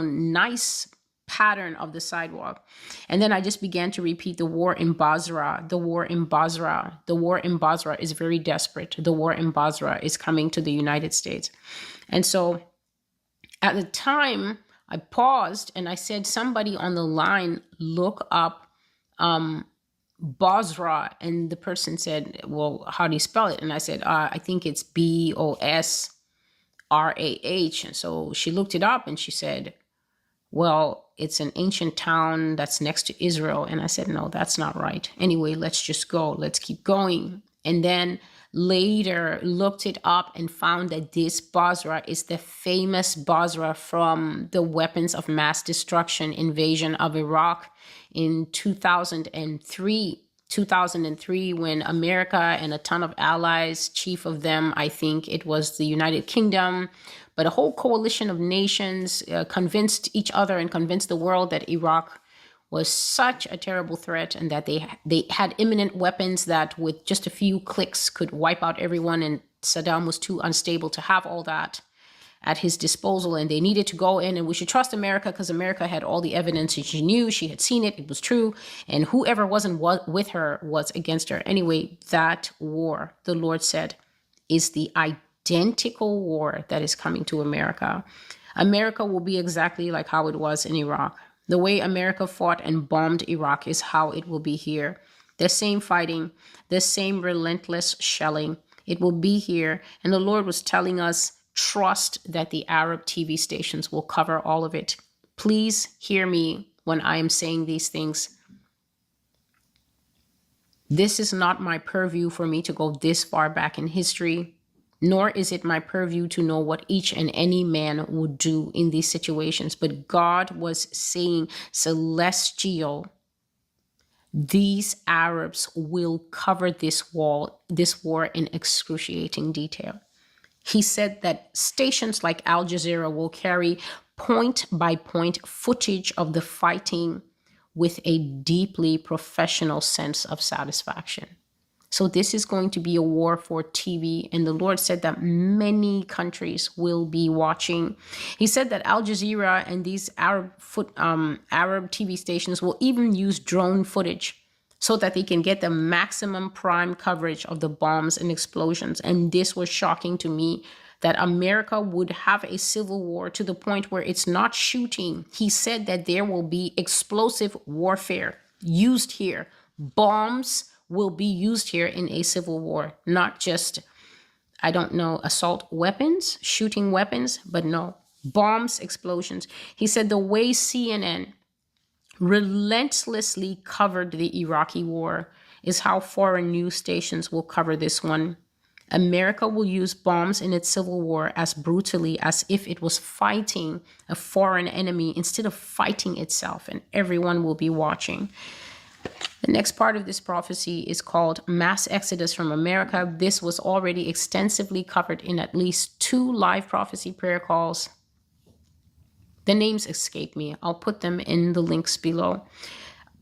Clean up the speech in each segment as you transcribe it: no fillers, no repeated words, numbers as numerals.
nice pattern of the sidewalk. And then I just began to repeat the war in Bosrah, the war in Bosrah, the war in Bosrah is very desperate. The war in Bosrah is coming to the United States. And so at the time I paused and I said, somebody on the line look up Bosrah. And the person said, well, how do you spell it? And I said, I think it's Bosrah. And so she looked it up and she said, well, it's an ancient town that's next to Israel. And I said, no, that's not right. Anyway, let's just go. Let's keep going. And then later looked it up and found that this Bosrah is the famous Bosrah from the weapons of mass destruction invasion of Iraq in 2003, when America and a ton of allies, chief of them, I think it was the United Kingdom, but a whole coalition of nations convinced each other and convinced the world that Iraq was such a terrible threat and that they had imminent weapons that with just a few clicks could wipe out everyone. And Saddam was too unstable to have all that at his disposal, and they needed to go in, and we should trust America because America had all the evidence, and she knew, she had seen it, it was true, and whoever wasn't with her was against her. Anyway, that war, the Lord said, is the identical war that is coming to America. America will be exactly like how it was in Iraq. The way America fought and bombed Iraq is how it will be here. The same fighting, the same relentless shelling, it will be here. And the Lord was telling us, trust that the Arab TV stations will cover all of it. Please hear me when I am saying these things. This is not my purview for me to go this far back in history, nor is it my purview to know what each and any man would do in these situations. But God was saying, celestial, these Arabs will cover this war in excruciating detail. He said that stations like Al Jazeera will carry point-by-point footage of the fighting with a deeply professional sense of satisfaction. So this is going to be a war for TV. And the Lord said that many countries will be watching. He said that Al Jazeera and these Arab TV stations will even use drone footage so that they can get the maximum prime coverage of the bombs and explosions. And this was shocking to me, that America would have a civil war to the point where it's not shooting. He said that there will be explosive warfare used here. Bombs will be used here in a civil war, not just, I don't know, assault weapons, shooting weapons, but no, bombs, explosions. He said the way CNN relentlessly covered the Iraqi war is how foreign news stations will cover this one. America will use bombs in its civil war as brutally as if it was fighting a foreign enemy instead of fighting itself, and everyone will be watching. The next part of this prophecy is called Mass Exodus from America. This was already extensively covered in at least 2 live prophecy prayer calls. The names escape me. I'll put them in the links below.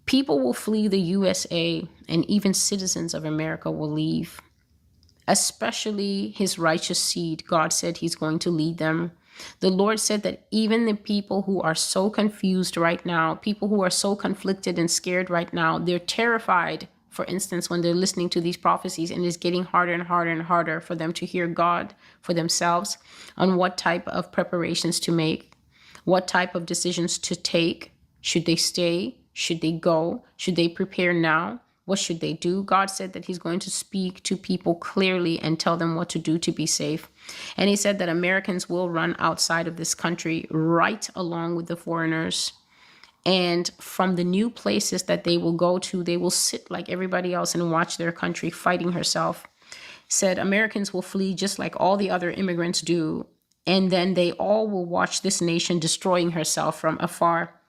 People will flee the USA, and even citizens of America will leave, especially his righteous seed. God said he's going to lead them. The Lord said that even the people who are so confused right now, people who are so conflicted and scared right now, they're terrified, for instance, when they're listening to these prophecies, and it's getting harder and harder and harder for them to hear God for themselves on what type of preparations to make, what type of decisions to take. Should they stay? Should they go? Should they prepare now? What should they do? God said that he's going to speak to people clearly and tell them what to do to be safe. And he said that Americans will run outside of this country right along with the foreigners. And from the new places that they will go to, they will sit like everybody else and watch their country fighting herself. Said Americans will flee just like all the other immigrants do. And then they all will watch this nation destroying herself from afar.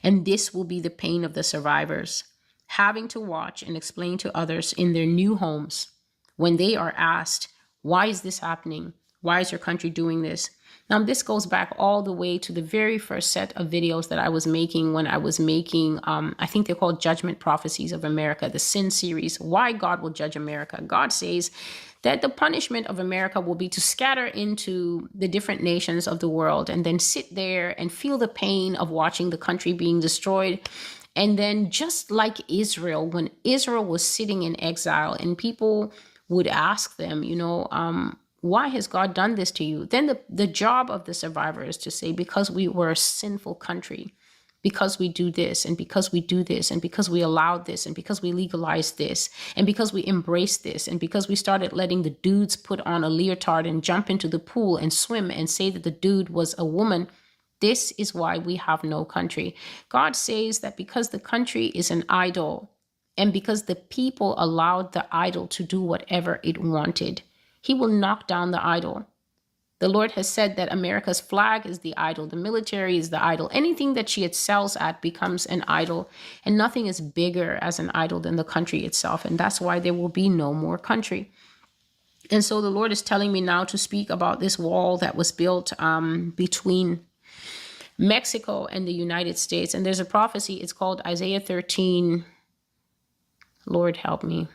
And this will be the pain of the survivors, having to watch and explain to others in their new homes when they are asked, why is this happening? Why is your country doing this? Now, this goes back all the way to the very first set of videos that I was making when I was making, I think they're called Judgment Prophecies of America, the Sin series, why God will judge America. God says that the punishment of America will be to scatter into the different nations of the world and then sit there and feel the pain of watching the country being destroyed. And then just like Israel, when Israel was sitting in exile and people would ask them, why has God done this to you? Then the job of the survivor is to say, because we were a sinful country, because we do this and because we do this and because we allowed this and because we legalized this and because we embraced this and because we started letting the dudes put on a leotard and jump into the pool and swim and say that the dude was a woman. This is why we have no country. God says that because the country is an idol and because the people allowed the idol to do whatever it wanted, he will knock down the idol. The Lord has said that America's flag is the idol. The military is the idol. Anything that she excels at becomes an idol. And nothing is bigger as an idol than the country itself. And that's why there will be no more country. And so the Lord is telling me now to speak about this wall that was built between Mexico and the United States. And there's a prophecy. It's called Isaiah 13. Lord help me.